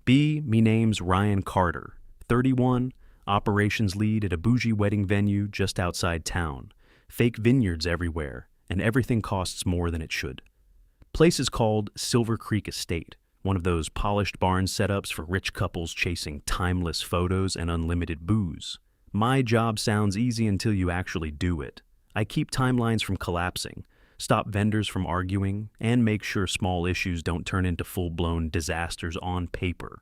B, me name's Ryan Carter, 31, operations lead at a bougie wedding venue just outside town. Fake vineyards everywhere, and everything costs more than it should. Place is called Silver Creek Estate, one of those polished barn setups for rich couples chasing timeless photos and unlimited booze. My job sounds easy until you actually do it. I keep timelines from collapsing, stop vendors from arguing, and make sure small issues don't turn into full-blown disasters on paper.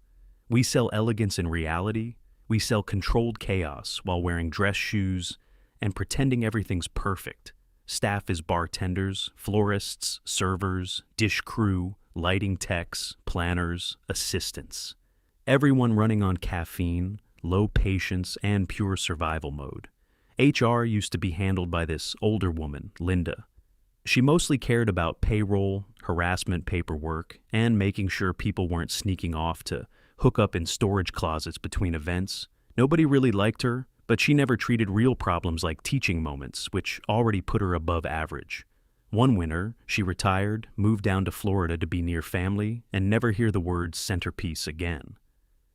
We sell elegance in reality. We sell controlled chaos while wearing dress shoes and pretending everything's perfect. Staff is bartenders, florists, servers, dish crew, lighting techs, planners, assistants. Everyone running on caffeine, low patience, and pure survival mode. HR used to be handled by this older woman, Linda. She mostly cared about payroll, harassment paperwork, and making sure people weren't sneaking off to hook up in storage closets between events. Nobody really liked her, but she never treated real problems like teaching moments, which already put her above average. One winter, she retired, moved down to Florida to be near family, and never hear the words centerpiece again.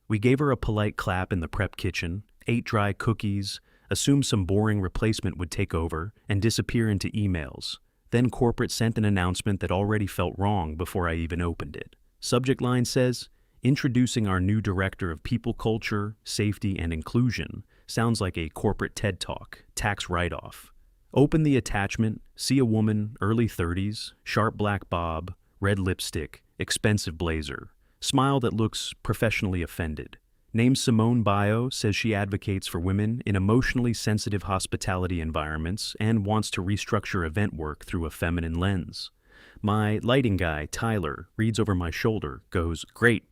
We gave her a polite clap in the prep kitchen, ate dry cookies, assumed some boring replacement would take over, and disappear into emails. Then corporate sent an announcement that already felt wrong before I even opened it. Subject line says, "Introducing our new director of people culture, safety, and inclusion." Sounds like a corporate TED Talk, tax write-off. Open the attachment, see a woman, early 30s, sharp black bob, red lipstick, expensive blazer, smile that looks professionally offended. Name Simone Bio, says she advocates for women in emotionally sensitive hospitality environments and wants to restructure event work through a feminine lens. My lighting guy, Tyler, reads over my shoulder, goes, "Great.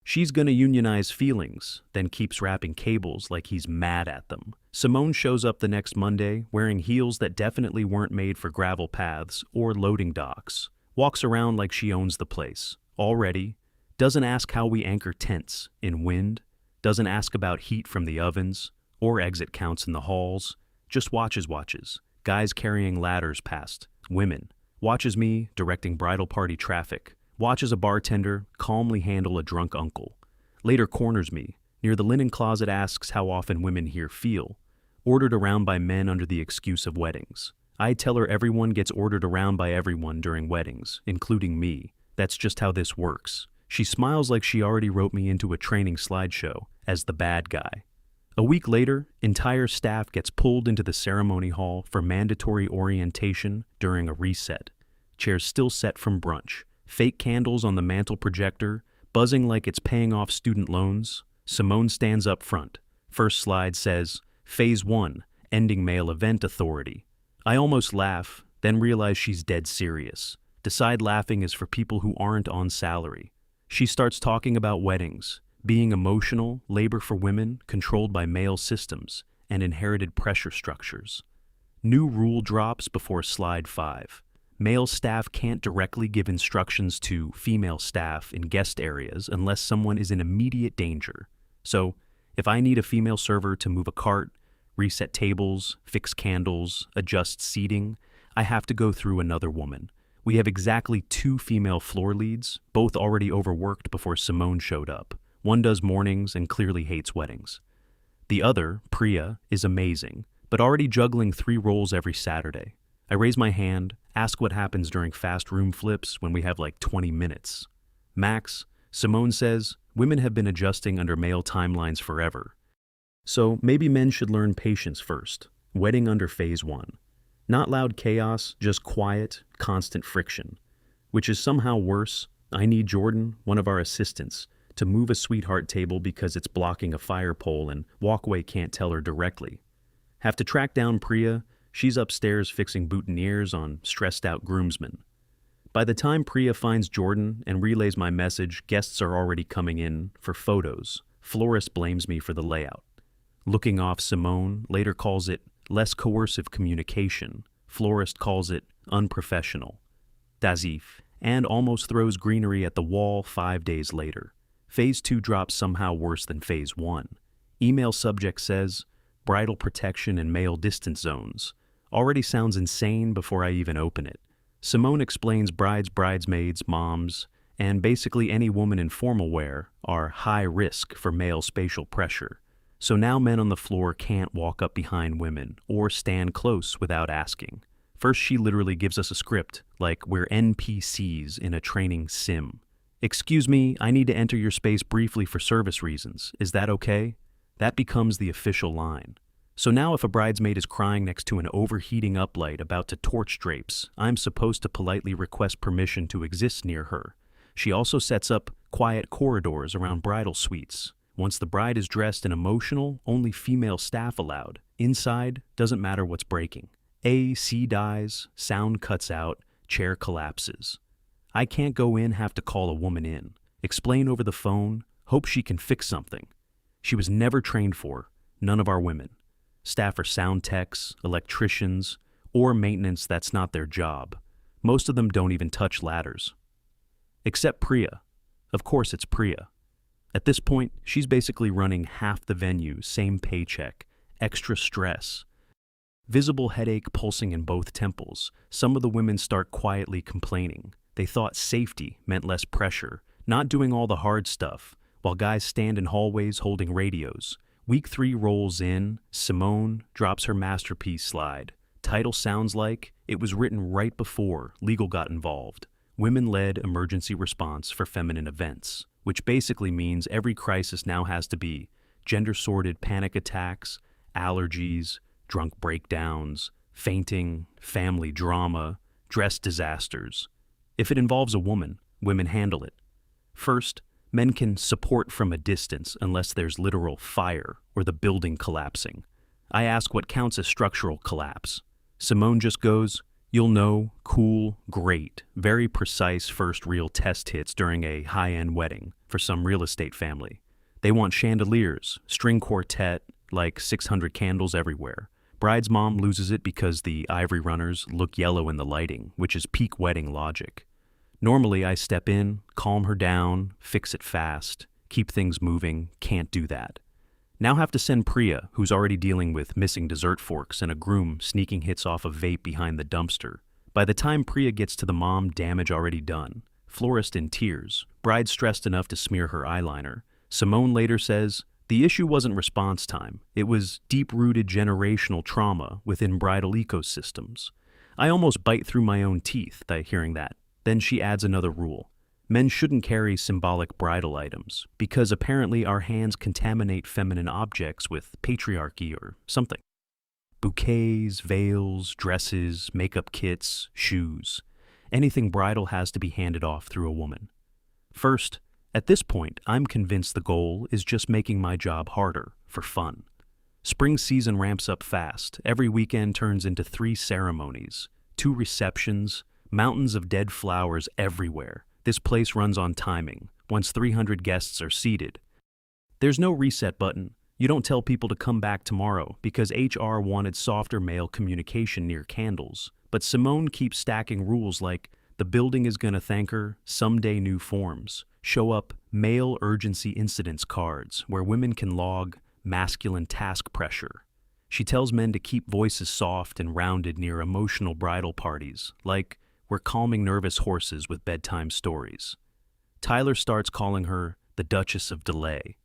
She's gonna unionize feelings," then keeps wrapping cables like he's mad at them. Simone shows up the next Monday wearing heels that definitely weren't made for gravel paths or loading docks. Walks around like she owns the place. Already. Doesn't ask how we anchor tents in wind. Doesn't ask about heat from the ovens or exit counts in the halls. Just watches. Guys carrying ladders past. Women. Watches me directing bridal party traffic. Watches a bartender calmly handle a drunk uncle. Later corners me. Near the linen closet asks how often women here feel. Ordered around by men under the excuse of weddings. I tell her everyone gets ordered around by everyone during weddings, including me. That's just how this works. She smiles like she already wrote me into a training slideshow as the bad guy. A week later, entire staff gets pulled into the ceremony hall for mandatory orientation during a reset. Chairs still set from brunch. Fake candles on the mantle projector, buzzing like it's paying off student loans. Simone stands up front. First slide says, Phase 1, Ending Male Event Authority. I almost laugh, then realize she's dead serious. Decide laughing is for people who aren't on salary. She starts talking about weddings, being emotional, labor for women, controlled by male systems, and inherited pressure structures. New rule drops before slide 5. Male staff can't directly give instructions to female staff in guest areas unless someone is in immediate danger. So, if I need a female server to move a cart, reset tables, fix candles, adjust seating, I have to go through another woman. We have exactly 2 female floor leads, both already overworked before Simone showed up. One does mornings and clearly hates weddings. The other, Priya, is amazing, but already juggling 3 roles every Saturday. I raise my hand, ask what happens during fast room flips when we have like 20 minutes. Max, Simone says, women have been adjusting under male timelines forever. So maybe men should learn patience first. Wedding under phase 1. Not loud chaos, just quiet, constant friction. Which is somehow worse. I need Jordan, one of our assistants, to move a sweetheart table because it's blocking a fire pole and walkway can't tell her directly. Have to track down Priya. She's upstairs fixing boutonnieres on stressed-out groomsmen. By the time Priya finds Jordan and relays my message, guests are already coming in for photos. Florist blames me for the layout. Looking off, Simone later calls it less coercive communication. Florist calls it unprofessional. Dazif, and almost throws greenery at the wall 5 days later. Phase 2 drops somehow worse than Phase 1. Email subject says, bridal protection and male distance zones. Already sounds insane before I even open it. Simone explains brides, bridesmaids, moms, and basically any woman in formal wear are high risk for male spatial pressure. So now men on the floor can't walk up behind women or stand close without asking. First, she literally gives us a script, like we're NPCs in a training sim. "Excuse me, I need to enter your space briefly for service reasons. Is that okay?" That becomes the official line. So now if a bridesmaid is crying next to an overheating uplight about to torch drapes, I'm supposed to politely request permission to exist near her. She also sets up quiet corridors around bridal suites. Once the bride is dressed and emotional, only female staff allowed. Inside, doesn't matter what's breaking. AC dies, sound cuts out, chair collapses. I can't go in, have to call a woman in, explain over the phone, hope she can fix something. She was never trained for, none of our women. Staff are sound techs, electricians, or maintenance that's not their job. Most of them don't even touch ladders. Except Priya. Of course it's Priya. At this point, she's basically running half the venue, same paycheck, extra stress. Visible headache pulsing in both temples. Some of the women start quietly complaining. They thought safety meant less pressure, not doing all the hard stuff, while guys stand in hallways holding radios. Week 3 rolls in, Simone drops her masterpiece slide. Title sounds like it was written right before legal got involved. Women-led emergency response for feminine events, which basically means every crisis now has to be gender-sorted panic attacks, allergies, drunk breakdowns, fainting, family drama, dress disasters. If it involves a woman, women handle it. First, men can support from a distance unless there's literal fire or the building collapsing. I ask what counts as structural collapse. Simone just goes, "You'll know, cool, great," very precise first real test hits during a high-end wedding for some real estate family. They want chandeliers, string quartet, like 600 candles everywhere. Bride's mom loses it because the ivory runners look yellow in the lighting, which is peak wedding logic. Normally, I step in, calm her down, fix it fast, keep things moving, can't do that. Now have to send Priya, who's already dealing with missing dessert forks and a groom sneaking hits off a vape behind the dumpster. By the time Priya gets to the mom, damage already done. Florist in tears, bride stressed enough to smear her eyeliner. Simone later says, "The issue wasn't response time, it was deep-rooted generational trauma within bridal ecosystems." I almost bite through my own teeth by hearing that. Then she adds another rule. Men shouldn't carry symbolic bridal items, because apparently our hands contaminate feminine objects with patriarchy or something. Bouquets, veils, dresses, makeup kits, shoes. Anything bridal has to be handed off through a woman. First, at this point, I'm convinced the goal is just making my job harder, for fun. Spring season ramps up fast. Every weekend turns into 3 ceremonies, 2 receptions, mountains of dead flowers everywhere. This place runs on timing, once 300 guests are seated. There's no reset button. You don't tell people to come back tomorrow because HR wanted softer male communication near candles. But Simone keeps stacking rules like the building is gonna thank her, someday new forms. Show up male urgency incidents cards where women can log masculine task pressure. She tells men to keep voices soft and rounded near emotional bridal parties, like we're calming nervous horses with bedtime stories. Tyler starts calling her the Duchess of Delay.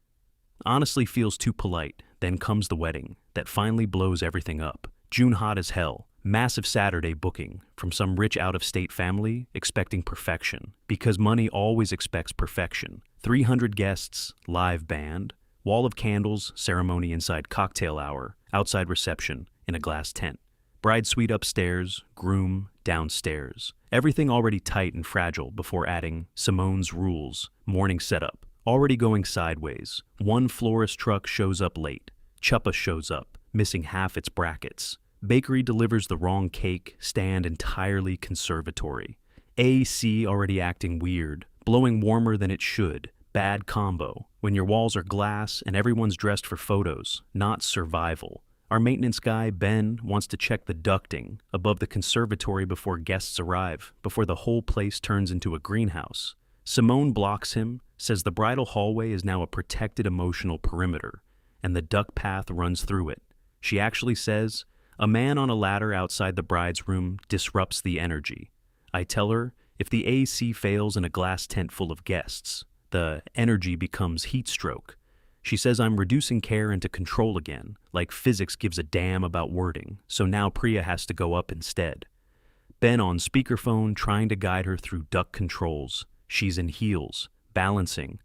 Honestly feels too polite, then comes the wedding that finally blows everything up. June hot as hell, massive Saturday booking from some rich out-of-state family expecting perfection, because money always expects perfection. 300 guests, live band, wall of candles, ceremony inside cocktail hour, outside reception, in a glass tent. Bride suite upstairs, groom downstairs. Everything already tight and fragile before adding Simone's rules, morning setup. Already going sideways. One florist truck shows up late. Chuppa shows up, missing half its brackets. Bakery delivers the wrong cake, stand entirely conservatory. AC already acting weird, blowing warmer than it should. Bad combo. When your walls are glass and everyone's dressed for photos, not survival. Our maintenance guy, Ben, wants to check the ducting above the conservatory before guests arrive, before the whole place turns into a greenhouse. Simone blocks him, says the bridal hallway is now a protected emotional perimeter, and the duct path runs through it. She actually says, a man on a ladder outside the bride's room disrupts the energy. I tell her, If the AC fails in a glass tent full of guests, the energy becomes heat stroke. She says I'm reducing care into control again, like physics gives a damn about wording, so now Priya has to go up instead. Ben on speakerphone trying to guide her through duct controls. She's in heels, balancing.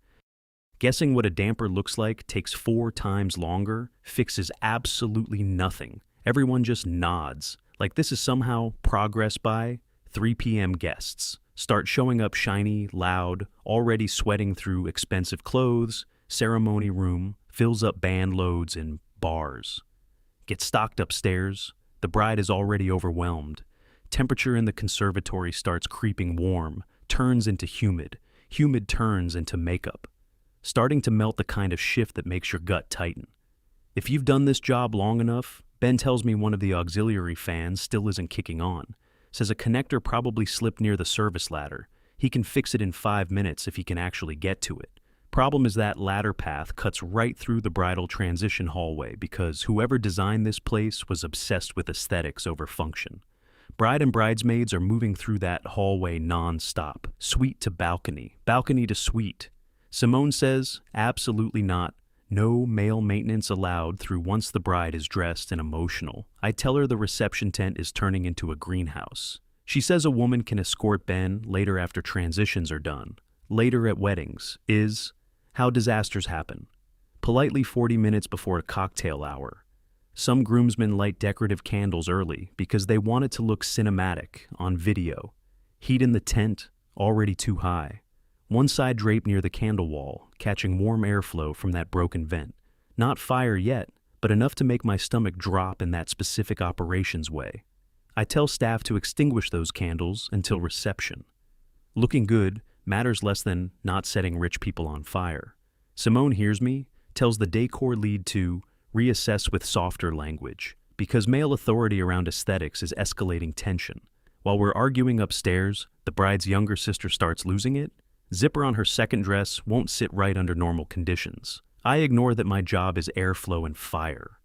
Guessing what a damper looks like takes 4 times longer, fixes absolutely nothing. Everyone just nods, like this is somehow progress by 3 p.m. guests. Start showing up shiny, loud, already sweating through expensive clothes. Ceremony room fills up band loads in bars. Get stocked upstairs. The bride is already overwhelmed. Temperature in the conservatory starts creeping warm, turns into humid. Humid turns into makeup. Starting to melt the kind of shift that makes your gut tighten. If you've done this job long enough, Ben tells me one of the auxiliary fans still isn't kicking on. Says a connector probably slipped near the service ladder. He can fix it in 5 minutes if he can actually get to it. Problem is that ladder path cuts right through the bridal transition hallway because whoever designed this place was obsessed with aesthetics over function. Bride and bridesmaids are moving through that hallway non-stop, suite to balcony, balcony to suite. Simone says, absolutely not. No male maintenance allowed through once the bride is dressed and emotional. I tell her the reception tent is turning into a greenhouse. She says a woman can escort Ben later after transitions are done. Later at weddings is how disasters happen. Politely 40 minutes before a cocktail hour. Some groomsmen light decorative candles early because they want it to look cinematic on video. Heat in the tent, already too high. One side draped near the candle wall, catching warm airflow from that broken vent. Not fire yet, but enough to make my stomach drop in that specific operations way. I tell staff to extinguish those candles until reception. Looking good matters less than not setting rich people on fire. Simone hears me, tells the decor lead to reassess with softer language, because male authority around aesthetics is escalating tension. While we're arguing upstairs, the bride's younger sister starts losing it. Zipper on her second dress won't sit right under normal conditions. I ignore that my job is airflow and fire.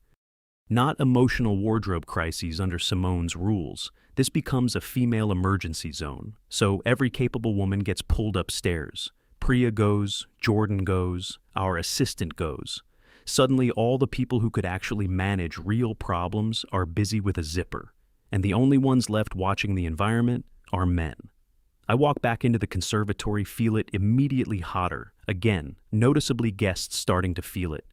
Not emotional wardrobe crises under Simone's rules. This becomes a female emergency zone, so every capable woman gets pulled upstairs. Priya goes, Jordan goes, our assistant goes. Suddenly all the people who could actually manage real problems are busy with a zipper, and the only ones left watching the environment are men. I walk back into the conservatory, feel it immediately hotter. Again, noticeably guests starting to feel it.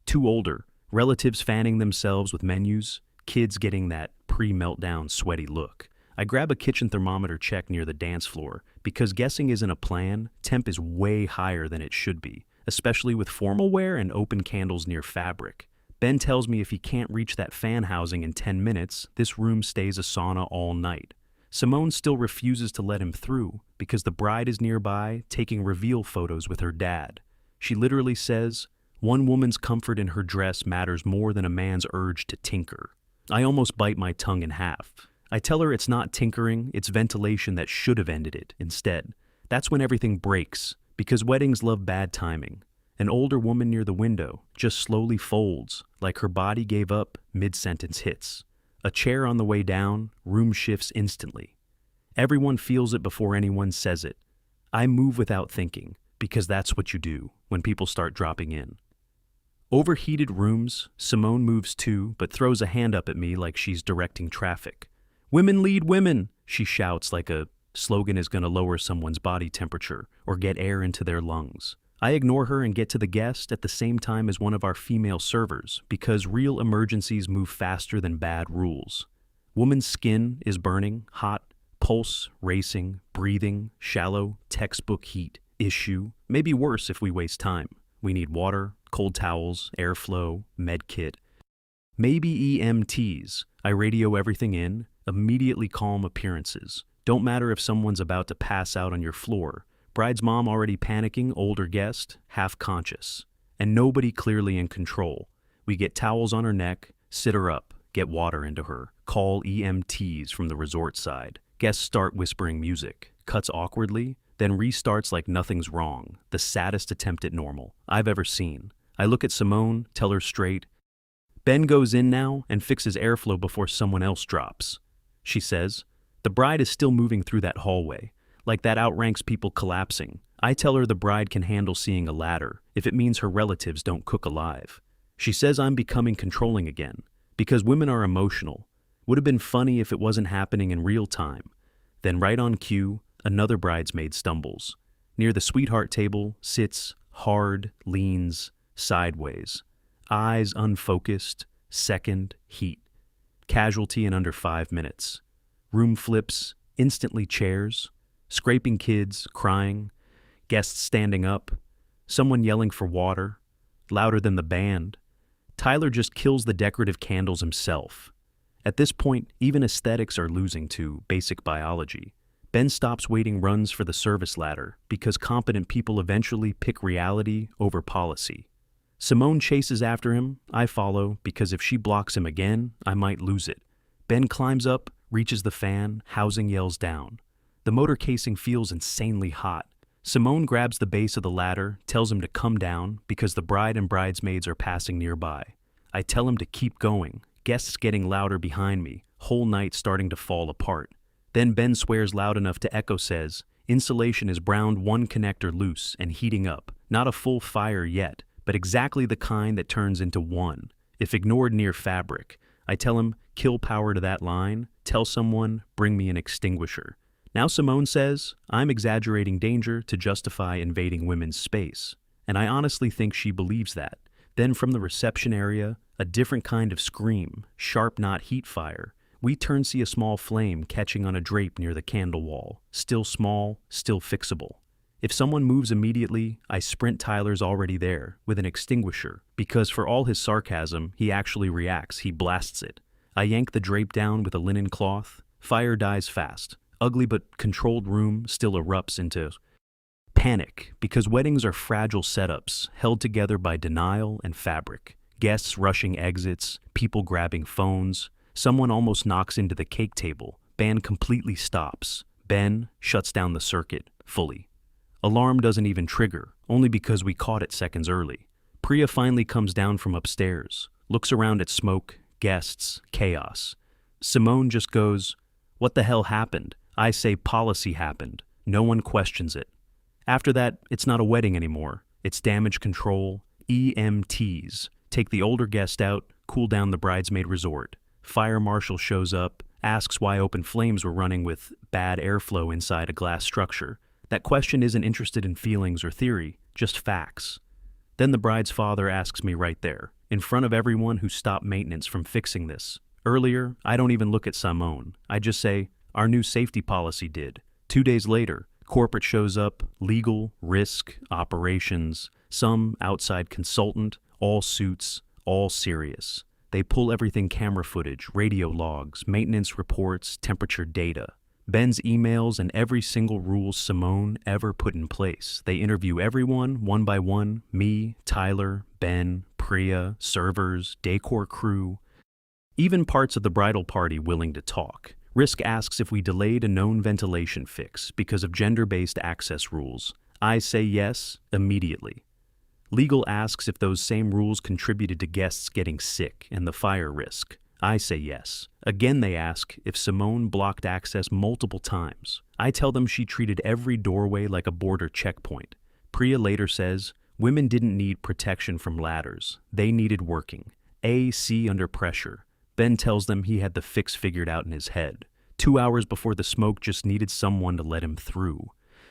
2 older, relatives fanning themselves with menus, kids getting that pre-meltdown sweaty look. I grab a kitchen thermometer check near the dance floor. Because guessing isn't a plan, temp is way higher than it should be, especially with formal wear and open candles near fabric. Ben tells me if he can't reach that fan housing in 10 minutes, this room stays a sauna all night. Simone still refuses to let him through because the bride is nearby taking reveal photos with her dad. She literally says, one woman's comfort in her dress matters more than a man's urge to tinker. I almost bite my tongue in half. I tell her it's not tinkering, it's ventilation that should have ended it instead. That's when everything breaks, because weddings love bad timing. An older woman near the window just slowly folds, like her body gave up mid-sentence hits. A chair on the way down, room shifts instantly. Everyone feels it before anyone says it. I move without thinking, because that's what you do when people start dropping in. Overheated rooms, Simone moves too, but throws a hand up at me like she's directing traffic. Women lead women, she shouts like a slogan is going to lower someone's body temperature or get air into their lungs. I ignore her and get to the guest at the same time as one of our female servers because real emergencies move faster than bad rules. Woman's skin is burning, hot, pulse racing, breathing, shallow, textbook heat, issue, maybe worse if we waste time. We need water, cold towels, airflow, med kit. Maybe EMTs. I radio everything in, immediately calm appearances. Don't matter if someone's about to pass out on your floor. Bride's mom already panicking, older guest, half conscious. And nobody clearly in control. We get towels on her neck, sit her up, get water into her, call EMTs from the resort side. Guests start whispering music, cuts awkwardly, then restarts like nothing's wrong, the saddest attempt at normal I've ever seen. I look at Simone, tell her straight. Ben goes in now and fixes airflow before someone else drops. She says, the bride is still moving through that hallway. Like that outranks people collapsing. I tell her the bride can handle seeing a ladder if it means her relatives don't cook alive. She says I'm becoming controlling again, because women are emotional. Would have been funny if it wasn't happening in real time. Then right on cue, another bridesmaid stumbles. Near the sweetheart table sits, hard, leans, sideways. Eyes unfocused, second, heat. Casualty in under 5 minutes. Room flips, instantly chairs. Scraping kids, crying. Guests standing up. Someone yelling for water. Louder than the band. Tyler just kills the decorative candles himself. At this point, even aesthetics are losing to basic biology. Ben stops waiting runs for the service ladder because competent people eventually pick reality over policy. Simone chases after him. I follow because if she blocks him again, I might lose it. Ben climbs up, reaches the fan, housing yells down. The motor casing feels insanely hot. Simone grabs the base of the ladder, tells him to come down because the bride and bridesmaids are passing nearby. I tell him to keep going, guests getting louder behind me, whole night starting to fall apart. Then Ben swears loud enough to echo says, insulation is browned one connector loose and heating up, not a full fire yet, but exactly the kind that turns into one, if ignored near fabric. I tell him, kill power to that line, tell someone, bring me an extinguisher. Now Simone says, I'm exaggerating danger to justify invading women's space. And I honestly think she believes that. Then from the reception area, a different kind of scream, sharp not heat fire. We turn see a small flame catching on a drape near the candle wall. Still small, still fixable. If someone moves immediately, I sprint Tyler's already there, with an extinguisher, because for all his sarcasm, he actually reacts, he blasts it. I yank the drape down with a linen cloth. Fire dies fast. Ugly but controlled room still erupts into panic, because weddings are fragile setups, held together by denial and fabric. Guests rushing exits, people grabbing phones. Someone almost knocks into the cake table. Band completely stops. Ben shuts down the circuit, fully. Alarm doesn't even trigger, only because we caught it seconds early. Priya finally comes down from upstairs, looks around at smoke, guests, chaos. Simone just goes, what the hell happened? I say policy happened. No one questions it. After that, it's not a wedding anymore. It's damage control, EMTs. Take the older guest out, cool down the bridesmaid resort. Fire marshal shows up, asks why open flames were running with bad airflow inside a glass structure. That question isn't interested in feelings or theory, just facts. Then the bride's father asks me right there, in front of everyone who stopped maintenance from fixing this. Earlier, I don't even look at Simone. I just say, our new safety policy did. 2 days later, corporate shows up, legal, risk, operations, some outside consultant, all suits, all serious. They pull everything camera footage, radio logs, maintenance reports, temperature data. Ben's emails and every single rule Simone ever put in place. They interview everyone, one by one, me, Tyler, Ben, Priya, servers, decor crew, even parts of the bridal party willing to talk. Risk asks if we delayed a known ventilation fix because of gender-based access rules. I say yes, immediately. Legal asks if those same rules contributed to guests getting sick and the fire risk. I say yes. Again they ask if Simone blocked access multiple times. I tell them she treated every doorway like a border checkpoint. Priya later says, women didn't need protection from ladders. They needed working. AC under pressure. Ben tells them he had the fix figured out in his head. 2 hours before the smoke just needed someone to let him through.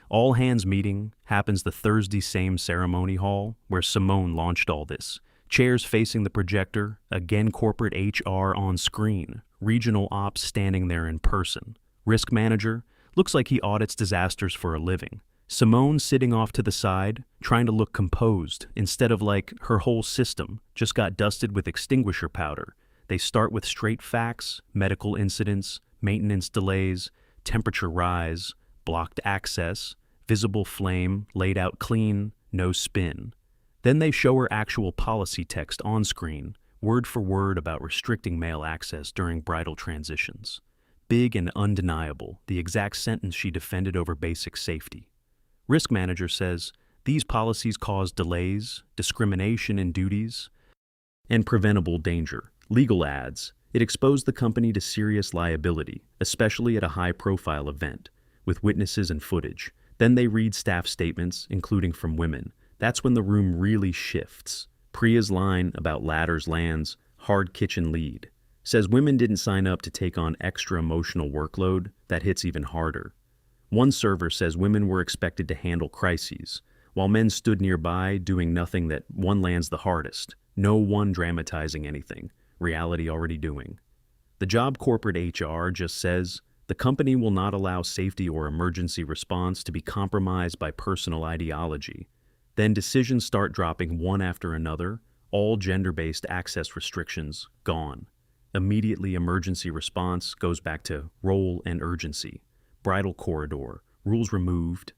All hands meeting happens the Thursday same ceremony hall where Simone launched all this. Chairs facing the projector, again corporate HR on screen, regional ops standing there in person. Risk manager, looks like he audits disasters for a living. Simone sitting off to the side, trying to look composed, instead of like her whole system just got dusted with extinguisher powder. They start with straight facts, medical incidents, maintenance delays, temperature rise, blocked access, visible flame, laid out clean, no spin. Then they show her actual policy text on screen, word for word about restricting male access during bridal transitions. Big and undeniable, the exact sentence she defended over basic safety. Risk manager says, these policies cause delays, discrimination in duties, and preventable danger. Legal adds, it exposed the company to serious liability, especially at a high-profile event. with witnesses and footage. Then they read staff statements, including from women. That's when the room really shifts. Priya's line about ladders lands, hard kitchen lead. Says women didn't sign up to take on extra emotional workload. That hits even harder. One server says women were expected to handle crises, while men stood nearby doing nothing. That one lands the hardest. No one dramatizing anything, reality already doing. The job corporate HR just says, the company will not allow safety or emergency response to be compromised by personal ideology. Then decisions start dropping one after another, all gender-based access restrictions gone. Immediately emergency response goes back to role and urgency. Bridal corridor, rules removed.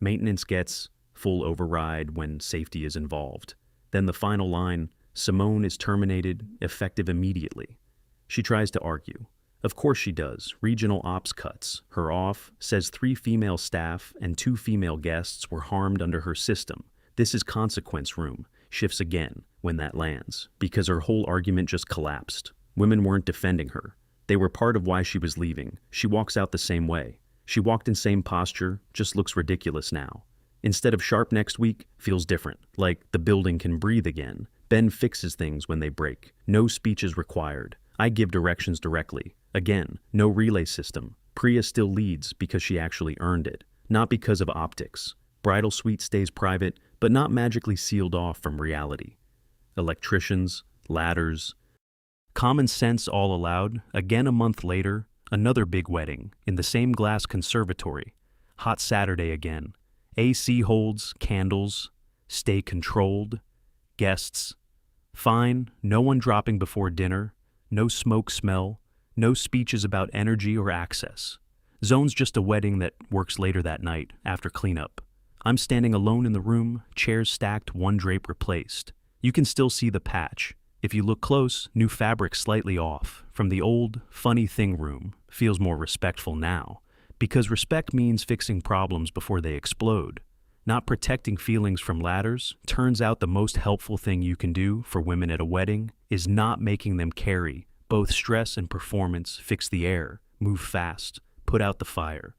Maintenance gets full override when safety is involved. Then the final line, Simone is terminated, effective immediately. She tries to argue. Of course she does. Regional ops cuts her off, says 3 female staff and 2 female guests were harmed under her system. This is consequence room. Shifts again when that lands, because her whole argument just collapsed. Women weren't defending her. They were part of why she was leaving. She walks out the same way. She walked in same posture, just looks ridiculous now. Instead of sharp next week, feels different, like the building can breathe again. Ben fixes things when they break. No speech is required. I give directions directly. Again, no relay system. Priya still leads because she actually earned it, not because of optics. Bridal suite stays private, but not magically sealed off from reality. Electricians, ladders. Common sense all allowed. Again a month later, another big wedding in the same glass conservatory. Hot Saturday again. AC holds, candles, stay controlled, guests. Fine, no one dropping before dinner, no smoke smell, no speeches about energy or access. Zone's just a wedding that works later that night, after cleanup. I'm standing alone in the room, chairs stacked, one drape replaced. You can still see the patch. If you look close, new fabric slightly off. From the old, funny thing room, feels more respectful now. Because respect means fixing problems before they explode. Not protecting feelings from ladders. Turns out the most helpful thing you can do for women at a wedding is not making them carry both stress and performance. Fix the air, move fast, put out the fire.